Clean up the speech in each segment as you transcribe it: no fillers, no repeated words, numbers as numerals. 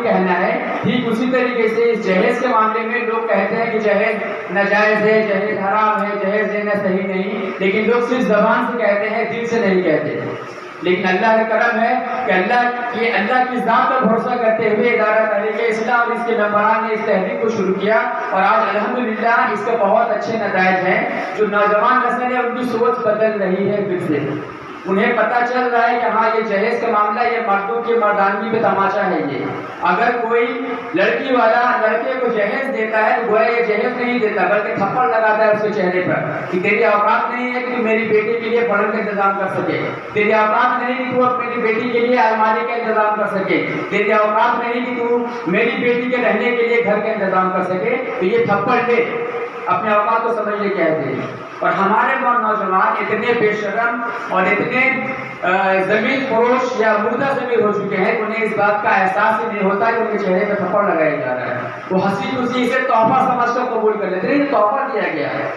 بھی کہنا ہے. ٹھیک اسی طریقے سے اس جہیز کے معاملے میں لوگ کہتے ہیں کہ جہیز ناجائز ہے, جہیز حرام ہے, جہیز دینا صحیح نہیں, لیکن لوگ صرف زبان سے کہتے ہیں, دل سے نہیں کہتے. لیکن اللہ کا کرم ہے کہ اللہ کی ذات پر بھروسہ کرتے ہوئے ادارہ تحریک اسلام اور اس کے ممبران نے اس تحریک کو شروع کیا, اور آج الحمدللہ اس کے بہت اچھے نتائج ہیں. جو نوجوان نسل ہے ان کی سوچ بدل رہی ہے پھر سے. انہیں پتہ چل رہا ہے کہ ہاں یہ جہیز کا معاملہ یہ مردوں کی مردانگی پہ تماشا ہے. یہ اگر کوئی لڑکی والا لڑکے کو جہیز دیتا ہے تو گویا یہ جہیز نہیں دیتا بلکہ تھپڑ لگاتا ہے اس کے چہرے پر کہ تیری اوقات نہیں ہے کہ تو میری بیٹی کے لیے پڑھنے کا انتظام کر سکے, تیری اوقات نہیں کہ تو اپنی بیٹی کے لیے الماری کا انتظام کر سکے, تیری اوقات نہیں کہ تو میری بیٹی کے رہنے کے لیے گھر کا انتظام کر سکے. تو یہ تھپڑ دے, اپنے اوقات کو سمجھ لے کہتے ہیں. اور ہمارے نوجوان اتنے بے شرم اور اتنے زمین فروش یا مردہ ضمیر ہو چکے ہیں کہ انہیں اس بات کا احساس ہی نہیں ہوتا کہ ان کے چہرے پہ تھپڑ لگایا جا رہا ہے. وہ ہنسی خوشی سے تحفہ سمجھ کر قبول کر لیتے ہیں. یہ تحفہ دیا گیا ہے,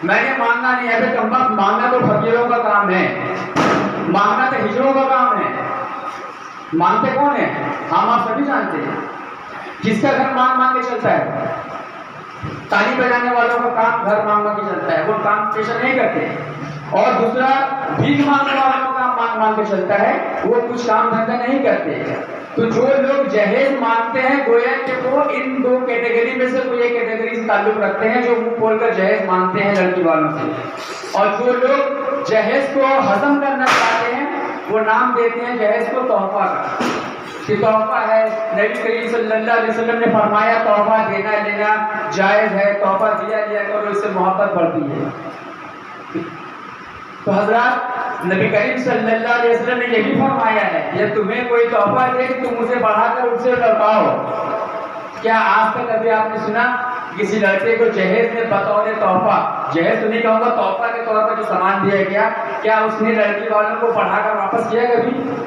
میں نے مانگنا نہیں ہے. کم وقت مانگنا تو فقیروں کا کام ہے, مانگنا تو ہجروں کا کام ہے. مانگتے کون ہیں؟ ہم آپ سبھی جانتے ہیں. کس کا گھر مانگ مانگ کے چلتا ہے؟ تالی بجانے والوں کا کام گھر مانگ مانگ کے چلتا ہے, وہ کام پیشہ نہیں کرتے. اور دوسرا بھیک مانگنے والوں کا کام مانگ مانگ کے چلتا ہے, وہ کچھ کام دھندا نہیں کرتے. تو جو لوگ جہیز مانگتے ہیں گویا کہ وہ ان دو کیٹیگری میں سے کوئی ایک کیٹیگری سے تعلق رکھتے ہیں جو منہ کھول کر جہیز مانگتے ہیں لڑکی والوں سے. اور جو لوگ جہیز کو ہضم کرنا چاہتے ہیں وہ نام دیتے ہیں جہیز کو تحفہ کا, کہ تحفہ ہے. نبی کریم صلی اللہ علیہ وسلم نے فرمایا تحفہ دینا لینا جائز ہے, تحفہ دیا لیا کرو, اس سے محبت بڑھتی ہے. تو حضرات نبی کریم صلی اللہ علیہ وسلم نے یہ بھی فرمایا ہے یہ تمہیں کوئی تحفہ دے تم اسے بڑھا کر اس سے لوٹاؤ. کیا آج تک ابھی آپ نے سنا کسی لڑکے کو جہیز میں بطور تحفہ, جہیز تو نہیں کہوں گا, تحفہ کے طور پر جو سامان دیا گیا, کیا اس نے لڑکی والوں کو بڑھا کر واپس کیا کبھی؟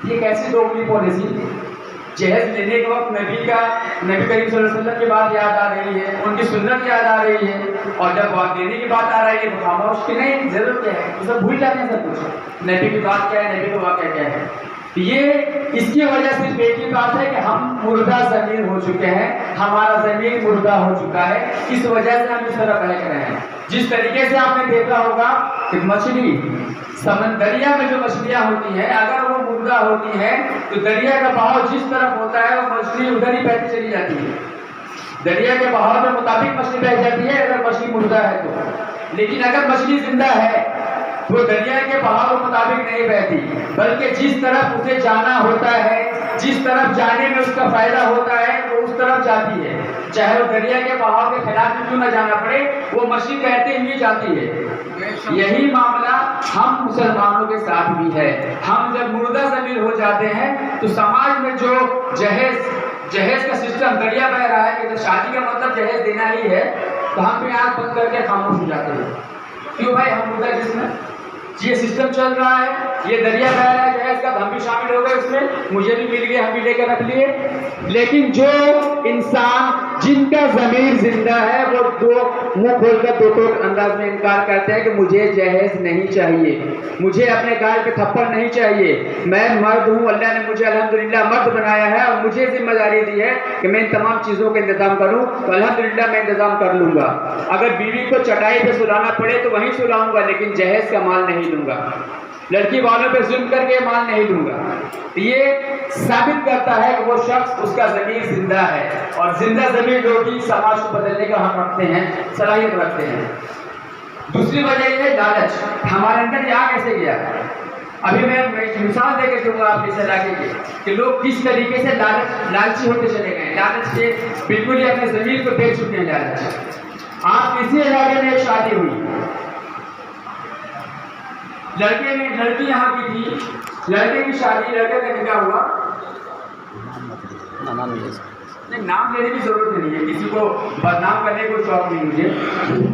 یہ کیسی دوگلی پالیسی. جہیز لینے کے وقت نبی کریم صلی اللہ علیہ وسلم کی بات یاد آ رہی ہے, ان کی سنت یاد آ رہی ہے, اور جب بات دینے کی بات آ رہی ہے تو خاموش کی نہیں, ضرورت کیا ہے, تو سب بھول جاتے ہیں سب کچھ. نبی کی بات کیا ہے, نبی کا واقعہ کیا ہے. یہ اس کی وجہ سے ایک ہی بات ہے کہ ہم مردہ ضمیر ہو چکے ہیں, ہمارا ضمیر مردہ ہو چکا ہے. اس وجہ سے ہم اس طرح بہک رہے ہیں. جس طریقے سے آپ نے دیکھا ہوگا کہ مچھلی دریا میں جو مچھلیاں ہوتی ہیں اگر وہ مردہ ہوتی ہیں تو دریا کا بہاؤ جس طرف ہوتا ہے وہ مچھلی ادھر ہی بہتی چلی جاتی ہے. دریا کے بہاؤ کے مطابق مچھلی بہ جاتی ہے اگر مچھلی مردہ ہے تو. لیکن اگر مچھلی زندہ ہے وہ دریا کے بہاؤ کے مطابق نہیں بہتی, بلکہ جس طرف اسے جانا ہوتا ہے, جس طرف جانے میں اس کا فائدہ ہوتا ہے وہ اس طرف جاتی ہے. چاہے وہ دریا کے بہاؤ کے خلاف بھی کیوں نہ جانا پڑے, وہ مچھلی تیرتے ہوئے جاتی ہے. یہی معاملہ ہم مسلمانوں کے ساتھ بھی ہے. ہم جب مردہ ضمیر ہو جاتے ہیں تو سماج میں جو جہیز کا سسٹم دریا بہ رہا ہے کہ شادی کا مطلب جہیز دینا ہی ہے, تو ہم بھی آنکھ بند کر کے خاموش ہو جاتے ہیں. کیوں بھائی ہم مردہ جسم میں, یہ سسٹم چل رہا ہے, یہ دریا بہ رہا ہے جہیز کا, ہم بھی شامل ہو گئے اس میں, مجھے بھی مل گئے, ہم بھی لے کر رکھ لیے. لیکن جو انسان جن کا ضمیر زندہ ہے وہ دو منہ کھول کر دو انداز میں انکار کرتے ہیں کہ مجھے جہیز نہیں چاہیے, مجھے اپنے گال پہ تھپڑ نہیں چاہیے, میں مرد ہوں, اللہ نے مجھے الحمدللہ مرد بنایا ہے اور مجھے ذمہ داری دی ہے کہ میں ان تمام چیزوں کا انتظام کروں, تو الحمدللہ میں انتظام کر لوں گا. اگر بیوی کو چٹائی پہ سلانا پڑے تو وہیں سلاؤں گا, لیکن جہیز کا مال نہیں لوں گا, لڑکی والوں پہ ظلم کر کے مال نہیں دوں گا. یہ ثابت کرتا ہے کہ وہ شخص اس کا ضمیر زندہ ہے, اور زندہ ضمیر لوگ ہی سماج کو بدلنے کا حق رکھتے ہیں, صلاحیت رکھتے ہیں. دوسری وجہ یہ ہے لالچ. ہمارے اندر یہ آ کیسے گیا؟ ابھی میں مثال دے کے دوں گا آپ اس علاقے کی کہ لوگ کس طریقے سے لالچی ہوتے چلے گئے, لالچ کے بالکل ہی اپنے ضمیر کو بیچ چکے ہیں. لالچ. آپ کسی علاقے میں ایک شادی ہوئی, لڑکی یہاں کی تھی, لڑکے کی شادی, لڑکے کا نکاح ہوا, نہیں نام لینے کی ضرورت نہیں ہے, کسی کو بدنام کرنے کو شوق نہیں مجھے,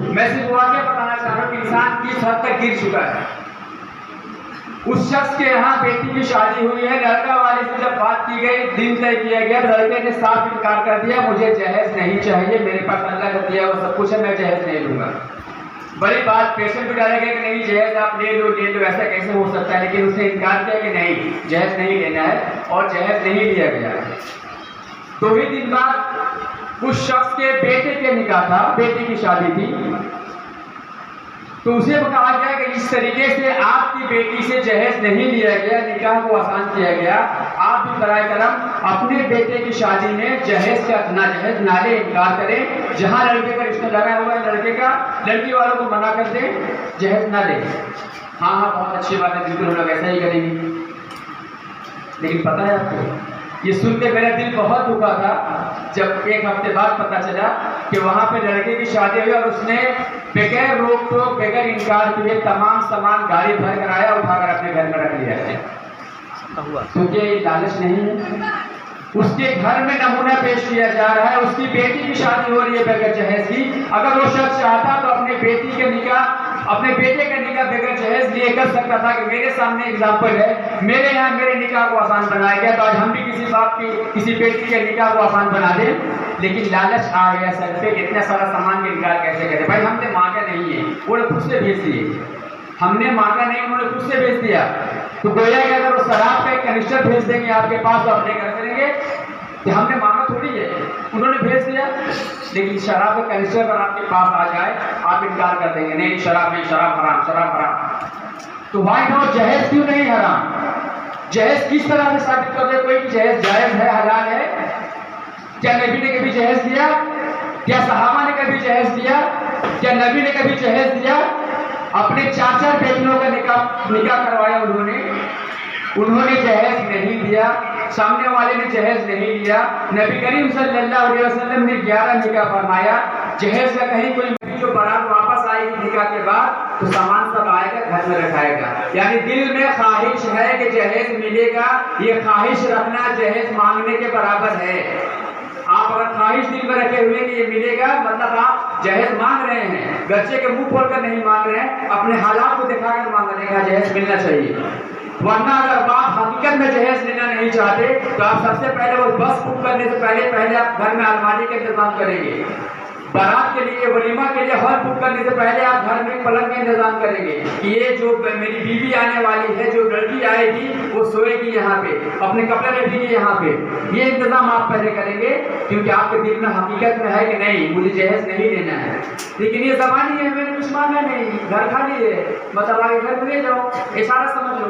میں صرف واقعہ بتانا چاہ رہا ہوں کہ انسان کس حد تک گر چکا ہے. اس شخص کے یہاں بیٹی کی شادی ہوئی ہے, لڑکا والے سے جب بات کی گئی, دن طے کیا گیا, لڑکے نے صاف انکار کر دیا, مجھے جہیز نہیں چاہیے, میرے پاس اللہ کا دیا وہ سب کچھ ہے, میں جہیز نہیں لوں گا. बड़ी बात पेशेंट भी डाला गया कि नहीं जहेज आप ले लो, ऐसा कैसे हो सकता है, लेकिन उसने इनकार किया कि नहीं जहेज नहीं लेना है और जहेज नहीं लिया गया। 2 ही दिन बाद उस शख्स के बेटे के निकाह था, बेटी की शादी थी, तो उसे कहा गया कि इस तरीके से आपकी बेटी से जहेज नहीं लिया गया, निकाह को आसान किया गया, आप भी बराए करम अपने बेटे की शादी में जहेज का ना ले, इनकार करें। जहां लड़के का रिश्ता लगा हुआ है लड़के का, लड़की वालों को मना कर दें, जहेज ना ले। हाँ हाँ बहुत अच्छी बात है, बिल्कुल हम लोग ऐसा ही करेंगे। लेकिन पता है आपको, ये सुन के मेरा दिल बहुत दुखा था जब 1 हफ्ते बाद पता चला कि वहाँ पे लड़के की शादी हुई और उसने बगैर रोक टोक, बगैर इनकार किए तमाम सामान गाड़ी भर कर आया, उठाकर अपने घर में रख लिया है। क्योंकि ये लालच नहीं है, उसके घर में नमूना पेश किया जा रहा है, उसकी बेटी की शादी हो रही है बगैर जहेज की। अगर वो शख्स चाहता तो अपने बेटी के निकाह, अपने बेटे का निकाह बगैर जहेज लिए कर सकता था कि मेरे सामने एग्जाम्पल है, मेरे यहाँ मेरे निकाह को आसान बनाया गया, तो आज हम भी किसी बाप की, किसी बेटी के निकाह को आसान बना दें। लेकिन लालच आ गया सर पे, इतना सारा सामान के इनकार कैसे करें। भाई हमने मांगा नहीं है, वो लोग खुद से भेज दिए, हमने मांगा नहीं, उन्होंने खुद से भेज दिया। तो गोया कि अगर वो शराब का एक कनिस्टर भेज देंगे आपके पास तो आप नहीं कर करेंगे कि हमने मांगा थोड़ी है, उन्होंने भेज दिया। लेकिन शराब का कनिस्टर अगर आपके पास आ जाए आप इनकार कर देंगे, नहीं शराब नहीं, शराब हराम, शराब हराम। तो वाई नो जहेज क्यों नहीं हराम? जहेज किस तरह से साबित कर दे कोई कि जहेज जायज है, हलाल है? क्या नबी ने कभी जहेज दिया? क्या सहाबा ने कभी जहेज दिया? क्या नबी ने कभी जहेज दिया? अपने 4 बेटियों का निकाह करवाया उन्होंने जहेज नहीं दिया, सामने वाले ने जहेज नहीं लिया। नबी करीम सल्लल्लाहु अलैहि वसल्लम ने 11 निकाह फरमाया। जहेज का कहीं कोई जो बारात वापस आएगी निकाह के बाद तो सामान सब आएगा, घर में रखाएगा। यानी दिल में ख्वाहिश है कि जहेज मिलेगा, ये ख्वाहिश रखना जहेज मांगने के बराबर है। आप अगर ख्वाहिश दिल में रखे हुए कि ये मिलेगा, मतलब आप जहेज मांग रहे हैं, बच्चे के मुंह खोलकर नहीं मांग रहे हैं, अपने हालात को दिखाकर मांग रहे हैं जहेज मिलना चाहिए। वरना अगर बाप हकीकत में जहेज लेना नहीं चाहते तो आप सबसे पहले वो बस बुक करने से पहले आप घर में अलमारी का इंतजाम करेंगे, बारात के लिए, वलीमा के लिए हॉल बुक करने से पहले आप घर में पलंग का इंतजाम करेंगे कि ये जो मेरी बीवी आने वाली है, जो लड़की आएगी वो सोएगी यहाँ पे, अपने कपड़े रखेगी यहाँ पे, ये इंतजाम आप पहले करेंगे क्योंकि आपके दिल में हकीकत में है कि नहीं मुझे जहेज नहीं लेना है। लेकिन ये ज़बानी है, मैंने कुछ मांगा नहीं, घर खाली है, मतलब आगे घर में ले जाओ, इशारा समझ लो।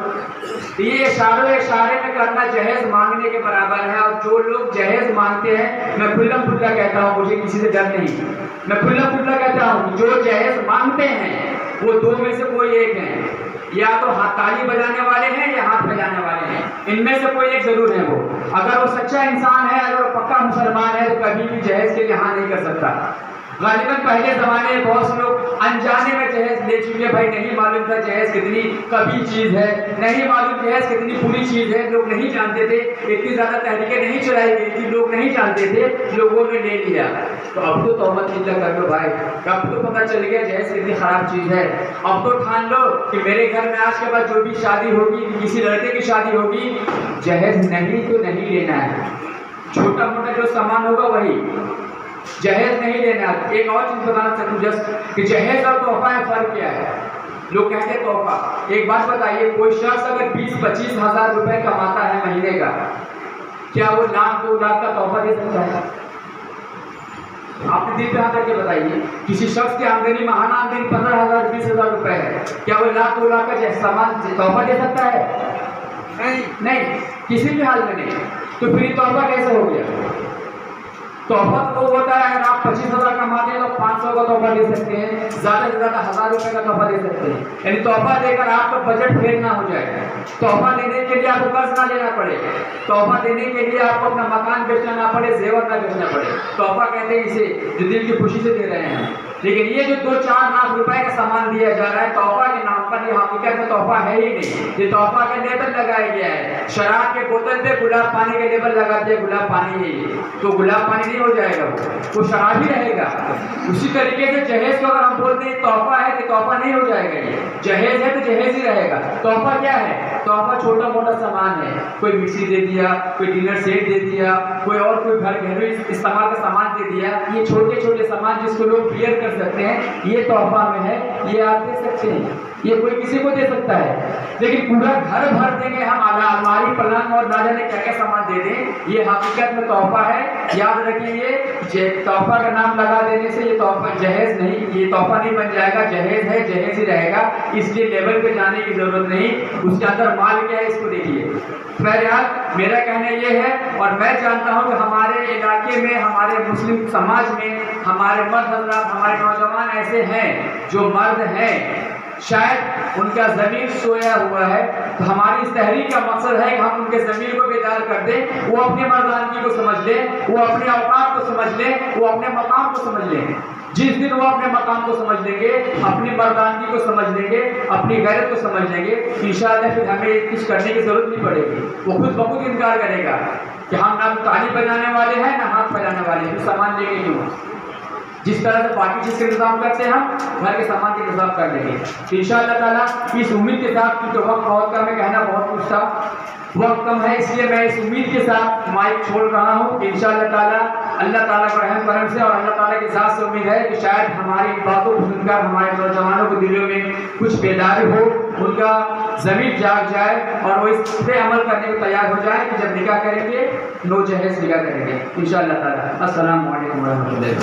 ये इशारे में करना जहेज मांगने के बराबर है। और जो लोग जहेज मांगते हैं, मैं खुल्ला खुल्ला कहता हूँ, मुझे किसी से डर नहीं, मैं खुल्ला खुल्ला कहता हूँ, जो जहेज मांगते हैं वो 2 में से कोई एक है, या तो हाथ ताली बजाने वाले हैं या हाथ बजाने वाले हैं, इनमें से कोई एक जरूर है। वो अगर वो सच्चा इंसान है, अगर वो पक्का मुसलमान है तो कभी भी जहेज के लिए हाँ नहीं कर सकता। गालिबन पहले ज़माने में बहुत से लोग अनजाने में जहेज ले चुके, भाई नहीं मालूम था जहेज कितनी कभी चीज़ है, नहीं मालूम जहेज कितनी बुरी चीज़ है, लोग नहीं जानते थे, इतनी ज़्यादा तहरीकें नहीं चलाई गई थी, लोग नहीं जानते थे, लोगों ने ले लिया। तो अब तो तौबा किल्ला कर लो भाई, अब तो पता चल गया जहेज कितनी ख़राब चीज़ है। अब तो ठान लो कि मेरे घर में आज के बाद जो भी शादी होगी, किसी लड़के की शादी होगी, जहेज नहीं तो नहीं लेना है, छोटा मोटा जो सामान होगा वही, जहेज नहीं लेना। एक और चीज बताना चाहता हूँ जस्ट कि जहेज और तोहफा में फर्क क्या है। लोग कहते हैं तोहफा, एक बात बताइए, कोई शख्स अगर 20-25 हज़ार रुपए कमाता है महीने का, क्या वो 1-2 लाख का तोहफा दे सकता है? आपने दिल पे हाथ करके बताइए, किसी शख्स की आमदनी, महाना आमदनी 15,000-20,000 रुपए है, क्या वो 1-2 लाख का सामान तोहफा दे सकता है? नहीं, किसी भी हाल में नहीं। तो फिर तोहफा कैसे हो गया? तोहफा तो होता है, अगर आप 25,000 कमाते हैं तो 500 का तोहफा दे सकते हैं, ज़्यादा से ज़्यादा 1,000 रुपये का तोहफा दे सकते हैं। यानी तोहफा देकर आपका बजट फेल ना हो जाए, तोहफा देने के लिए आपको कर्ज ना लेना पड़े, तोहफा देने के लिए आपको अपना मकान बेचना ना पड़े, जेवर ना बेचना पड़े। तोहफा कहते हैं इसे जो दिल की खुशी से दे रहे हैं। लेकिन ये जो 2-4 लाख रुपए का सामान दिया जा रहा है तोहफा के नाम पर ये हकीकत में तोहफा है ही नहीं, ये तोहफा का लेबल लगाया गया है। शराब के बोतल पे गुलाब पानी का लेबल लगा दिया, गुलाब पानी है ये, तो गुलाब पानी नहीं हो जाएगा, वो शराब ही रहेगा। उसी तरीके से जहेज को अगर हम बोलते हैं तोहफा है तो तोहफा नहीं हो जाएगा, ये जहेज है तो जहेज ही रहेगा। तोहफा क्या है? तोहफा छोटा मोटा सामान है, कोई मिक्सी दे दिया, कोई डिनर सेट दे दिया, कोई और कोई घर घरेलू इस्तेमाल का सामान दे दिया, ये छोटे छोटे सामान जिसको लोग वेयर कर सकते हैं, ये तोहफा में है, ये आप दे सकते हैं, ये कोई किसी को दे सकता है। लेकिन पूरा घर भर देंगे हम, अलमारी पलंग और ना जाने क्या क्या सामान दे दें, ये हकीकत में तोहफा है। याद रखिए, ये तोहफा का नाम लगा देने से ये तोहफा जहेज नहीं, ये तोहफा नहीं बन जाएगा, जहेज है जहेज ही रहेगा। इसलिए लेवल पे जाने की जरूरत नहीं, उसके अंदर माल क्या है इसको देखिए। बहरहाल मेरा कहना ये है, और मैं जानता हूँ कि हमारे इलाके में, हमारे मुस्लिम समाज में हमारे मर्द हज़रात, हमारे नौजवान ऐसे हैं जो मर्द हैं, शायद उनका ज़मीर सोया हुआ है, तो हमारी इस तहरीक का मकसद है कि हम उनके ज़मीर को बेदार कर दें, वो अपने मर्दानगी को समझ लें, वो अपने औकात को समझ लें, वो अपने मकाम को समझ लें। जिस दिन वो अपने मकाम को समझ लेंगे, अपनी मर्दानगी को समझ लेंगे, अपनी गैरत को समझ लेंगे, इंशाअल्लाह फिर हमें कुछ करने की ज़रूरत नहीं पड़ेगी। वो खुद बखुद इनकार करेगा कि हम ना ताली बजाने वाले हैं ना हाथ फैलाने वाले हैं, सामान लेंगे क्यों? जिस तरह से बाकी चीज़ का इंतजाम करते हैं हम घर के सामान का इंतजाम कर लेंगे इंशाअल्लाह ताला। इस उम्मीद के साथ, क्योंकि वक्त बहुत कम है, कहना बहुत कुछ था, वक्त कम है, इसलिए मैं इस उम्मीद के साथ माइक छोड़ रहा हूँ कि इंशाअल्लाह ताला अल्लाह ताला का रहम करम से और अल्लाह ताला की ज़ात से उम्मीद है कि शायद हमारी बातों को सुनकर हमारे नौजवानों के दिलों में कुछ बेदारी हो, उनका ज़मीर जाग जाए और वो इस पे अमल करने को तैयार हो जाए कि जब निकाह करेंगे नो जहेज निकाह करेंगे इंशाअल्लाह ताला। अस्सलामु अलैकुम व रहमतुल्लाहि।